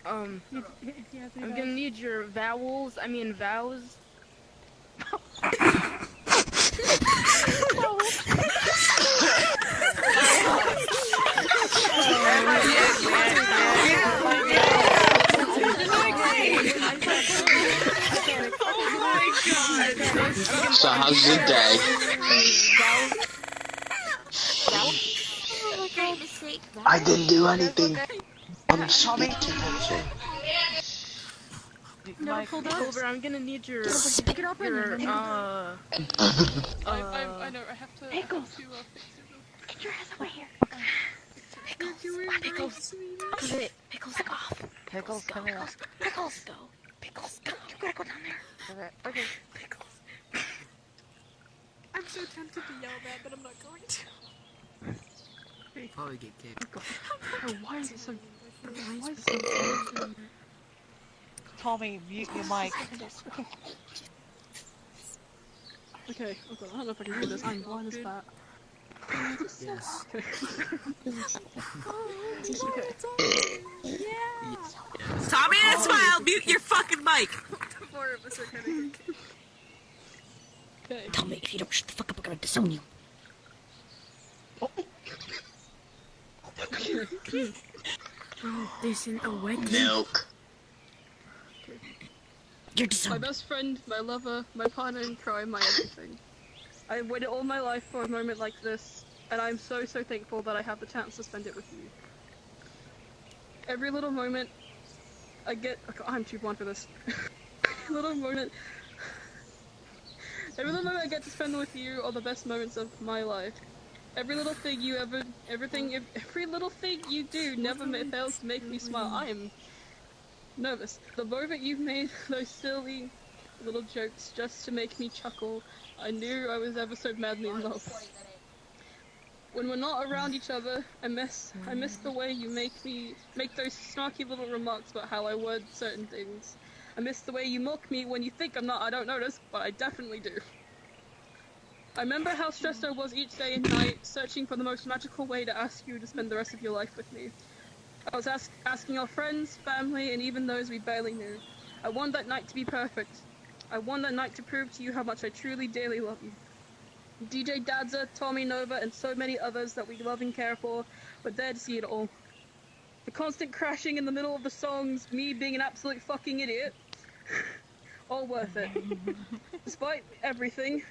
I'm gonna need your vowels. I mean vows. So how's your day? I didn't do anything. I'm speaking to you. Never pulled up. Over, I'm gonna need your Pick it up I know, I have to Pickles. fix it. Get your ass away here. Pickles. Pickles, off. Pickles, come here. Pickles, go. Pickles, go. You gotta go down there. Okay. Pickles. I'm so tempted to yell that, but I'm not going to. Probably get kicked. Why is it so... Tommy, mute your mic. Okay, oh god, I don't know if I can do this. I'm blind as bat. Yes. Tommy and Smile, mute your fucking mic! Four of us are gonna get kicked. Okay. Tommy, if you don't shut the fuck up, I'm gonna disown you. This isn't a wedding. Milk. You're My disowned. best friend, my lover, my partner in crime, my everything. I've waited all my life for a moment like this, and I'm so thankful that I have the chance to spend it with you. Every little moment I get... Oh god, I'm too blind for this. Every little moment I get to spend with you are the best moments of my life. Every little thing you every little thing you do never fails to make me smile. I am nervous. The moment you've made those silly little jokes just to make me chuckle, I knew I was ever so madly in love. When we're not around each other, I miss the way you make those snarky little remarks about how I word certain things. I miss the way you mock me when you think I'm not. I don't notice, but I definitely do. I remember how stressed I was each day and night, searching for the most magical way to ask you to spend the rest of your life with me. I was asking our friends, family, and even those we barely knew. I want that night to be perfect. I want that night to prove to you how much I truly, dearly love you. DJ Dadza, Tommy Nova, and so many others that we love and care for, were there to see it all. The constant crashing in the middle of the songs, me being an absolute fucking idiot, all worth it. Despite everything,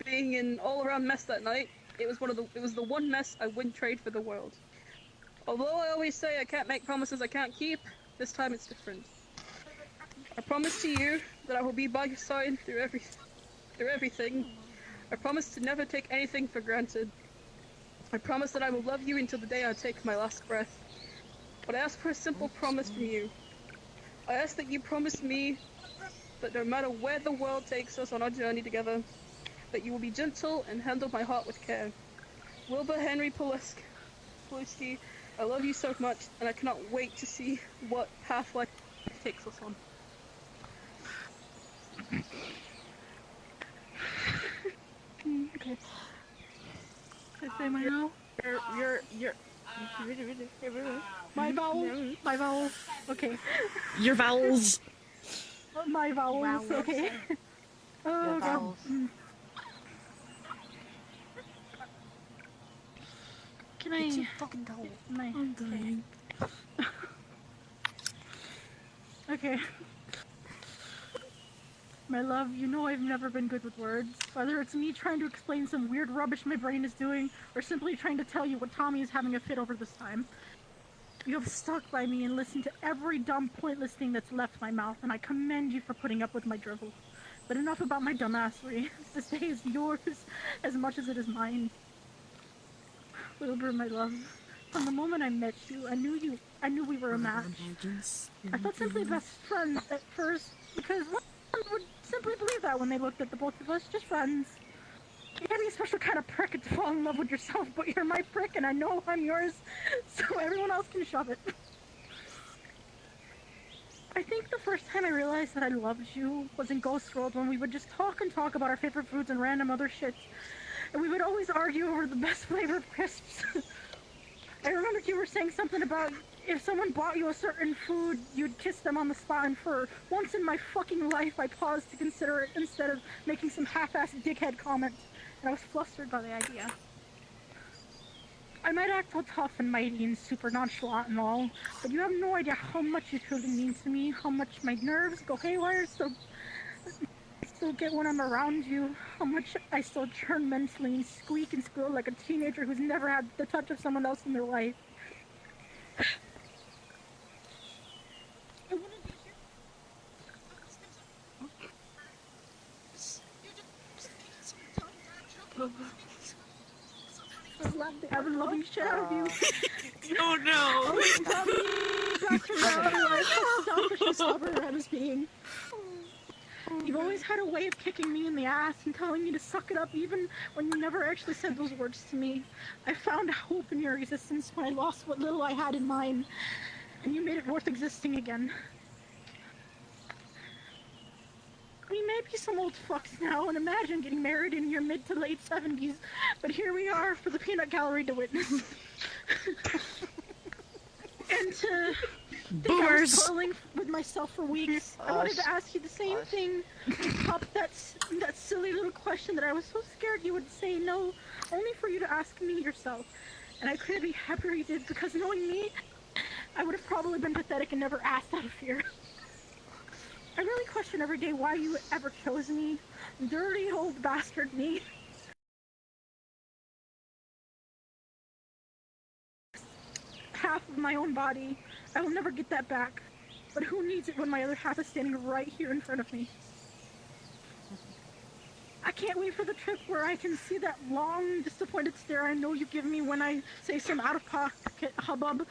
being an all-around mess that night, it was the one mess I wouldn't trade for the world. Although I always say I can't make promises I can't keep, this time it's different. I promise to you that I will be by your side through everything. I promise to never take anything for granted. I promise that I will love you until the day I take my last breath. But I ask for a simple promise from you. I ask that you promise me that no matter where the world takes us on our journey together, that you will be gentle and handle my heart with care. Wilbur Henry Pulaski, I love you so much, and I cannot wait to see what path life takes us on. Okay. Should I say my now? My vowels. Okay. Your vowels. My vowels. Okay. Oh god. Can I? fucking go. I'm dying. Okay. My love, you know I've never been good with words. Whether it's me trying to explain some weird rubbish my brain is doing, or simply trying to tell you what Tommy is having a fit over this time. You have stuck by me and listened to every dumb, pointless thing that's left my mouth, and I commend you for putting up with my drivel. But enough about my dumbassery. This day is yours as much as it is mine. Wilbur, my love, from the moment I met you, I knew we were a match. I thought simply best friends at first, because one would simply believe that when they looked at the both of us, just friends. You gotta be a special kind of prick to fall in love with yourself, but you're my prick and I know I'm yours, so everyone else can shove it. I think the first time I realized that I loved you was in Ghost World when we would just talk and talk about our favorite foods and random other shit. And we would always argue over the best flavor of crisps. I remember you were saying something about if someone bought you a certain food, you'd kiss them on the spot, and for once in my fucking life, I paused to consider it instead of making some half-assed dickhead comment, and I was flustered by the idea. I might act all tough and mighty and super nonchalant and all, but you have no idea how much you truly mean to me, how much my nerves go haywire still get when I'm around you, how much I still churn mentally and squeak and squeal like a teenager who's never had the touch of someone else in their life. I want to be here. I would love the shit out of you. Oh no! Back to reality, how selfish and stubborn I was being. You've always had a way of kicking me in the ass and telling me to suck it up even when you never actually said those words to me. I found hope in your resistance when I lost what little I had in mine, and you made it worth existing again. We may be some old fucks now and imagine getting married in your mid to late 70s, but here we are for the peanut gallery to witness. And to think I was toiling with myself for weeks. I wanted to ask you the same thing, top that silly little question that I was so scared you would say no, only for you to ask me yourself. And I couldn't be happier you did, because knowing me, I would have probably been pathetic and never asked out of fear. I really question every day why you ever chose me. Dirty old bastard me. Half of my own body. I will never get that back. But who needs it when my other half is standing right here in front of me? I can't wait for the trip where I can see that long, disappointed stare I know you give me when I say some out-of-pocket hubbub,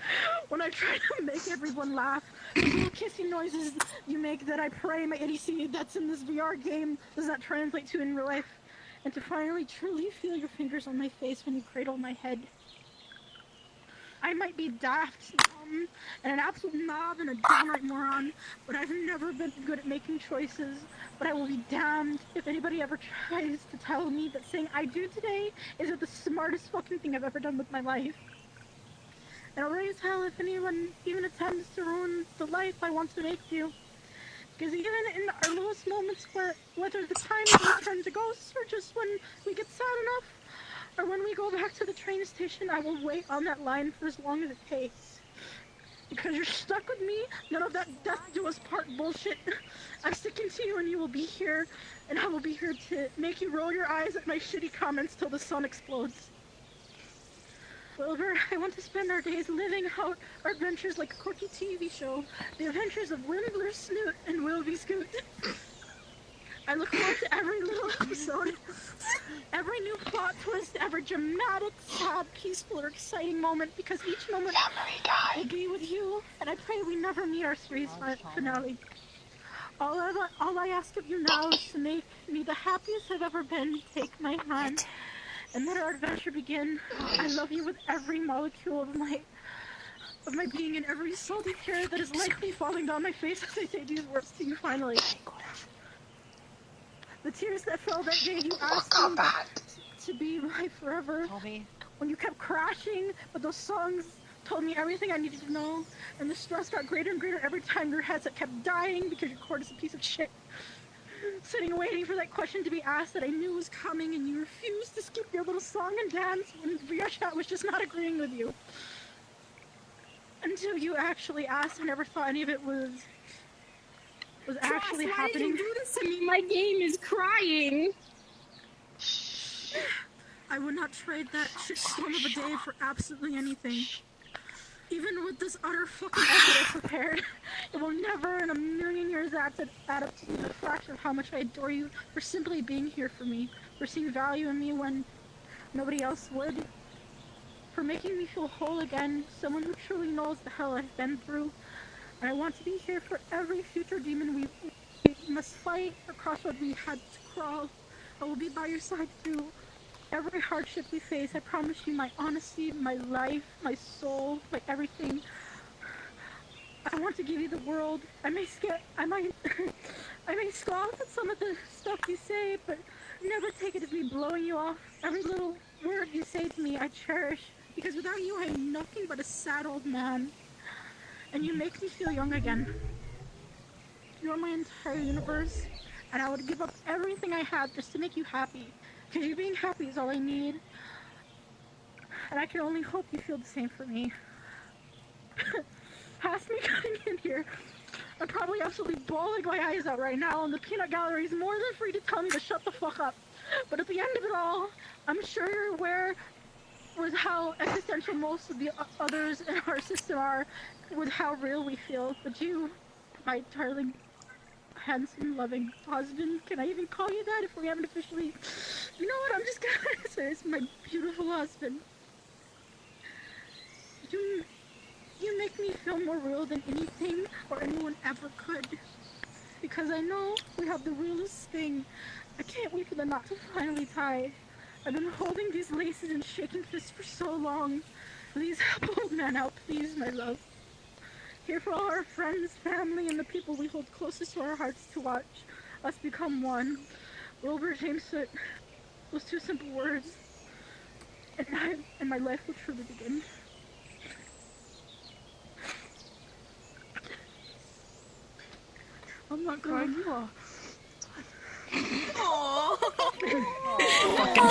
when I try to make everyone laugh, the little kissing noises you make that I pray my idiocy that's in this VR game does not translate to in real life, and to finally truly feel your fingers on my face when you cradle my head. I might be daft, dumb, and an absolute knob and a downright moron, but I've never been good at making choices. But I will be damned if anybody ever tries to tell me that saying I do today isn't the smartest fucking thing I've ever done with my life. And I'll raise hell if anyone even attempts to ruin the life I want to make you. Because even in our lowest moments, whether the time will turn to ghosts or just when we get sad enough, or when we go back to the train station, I will wait on that line for as long as it takes. Because you're stuck with me, none of that death do us part bullshit. I'm sticking to you and you will be here, and I will be here to make you roll your eyes at my shitty comments till the sun explodes. Wilbur, I want to spend our days living out our adventures like a quirky TV show. The adventures of Wimbler Snoot and Wilby Scoot. I look forward to every little episode, every new plot twist, every dramatic, sad, peaceful, or exciting moment, because each moment will be with you, and I pray we never meet our series finale. All I ask of you now is to make me the happiest I've ever been. Take my hand, and let our adventure begin. I love you with every molecule of my being and every salty tear that is likely falling down my face as I say these words to you finally. The tears that fell that day you asked me to be my forever. When you kept crashing, but those songs told me everything I needed to know, and the stress got greater and greater every time your headset kept dying because your cord is a piece of shit. Sitting and waiting for that question to be asked that I knew was coming, and you refused to skip your little song and dance when vrchat was just not agreeing with you. Until you actually asked, I never thought any of it was actually happening. Why did you do this to me? My game is crying. I would not trade that shitstorm of a day for absolutely anything. Even with this utter fucking effort I prepared, it will never in a million years add up to the fraction of how much I adore you for simply being here for me, for seeing value in me when nobody else would, for making me feel whole again, someone who truly knows the hell I've been through. And I want to be here for every future demon we must fight, or crossroad we had to crawl. I will be by your side through every hardship we face. I promise you my honesty, my life, my soul, my everything. I want to give you the world. I may scoff at some of the stuff you say, but never take it as me blowing you off. Every little word you say to me I cherish, because without you I am nothing but a sad old man. and you make me feel young again. You're my entire universe, and I would give up everything I had just to make you happy. Because you being happy is all I need. And I can only hope you feel the same for me. Past me coming in here, I'm probably absolutely bawling my eyes out right now, and the peanut gallery is more than free to tell me to shut the fuck up. But at the end of it all, I'm sure you're aware with how existential most of the others in our system are, with how real we feel. But you, my darling, handsome, loving husband, can I even call you that if we haven't officially... You know what, I'm just gonna say it's my beautiful husband. You make me feel more real than anything or anyone ever could. Because I know we have the realest thing. I can't wait for the knot to finally tie. I've been holding these laces and shaking fists for so long. Please help old man out, please, my love. Here for all our friends, family, and the people we hold closest to our hearts to watch us become one. Wilbur James Soot, those two simple words, and my life will truly begin. I'm not crying, you are. Aww. Fucking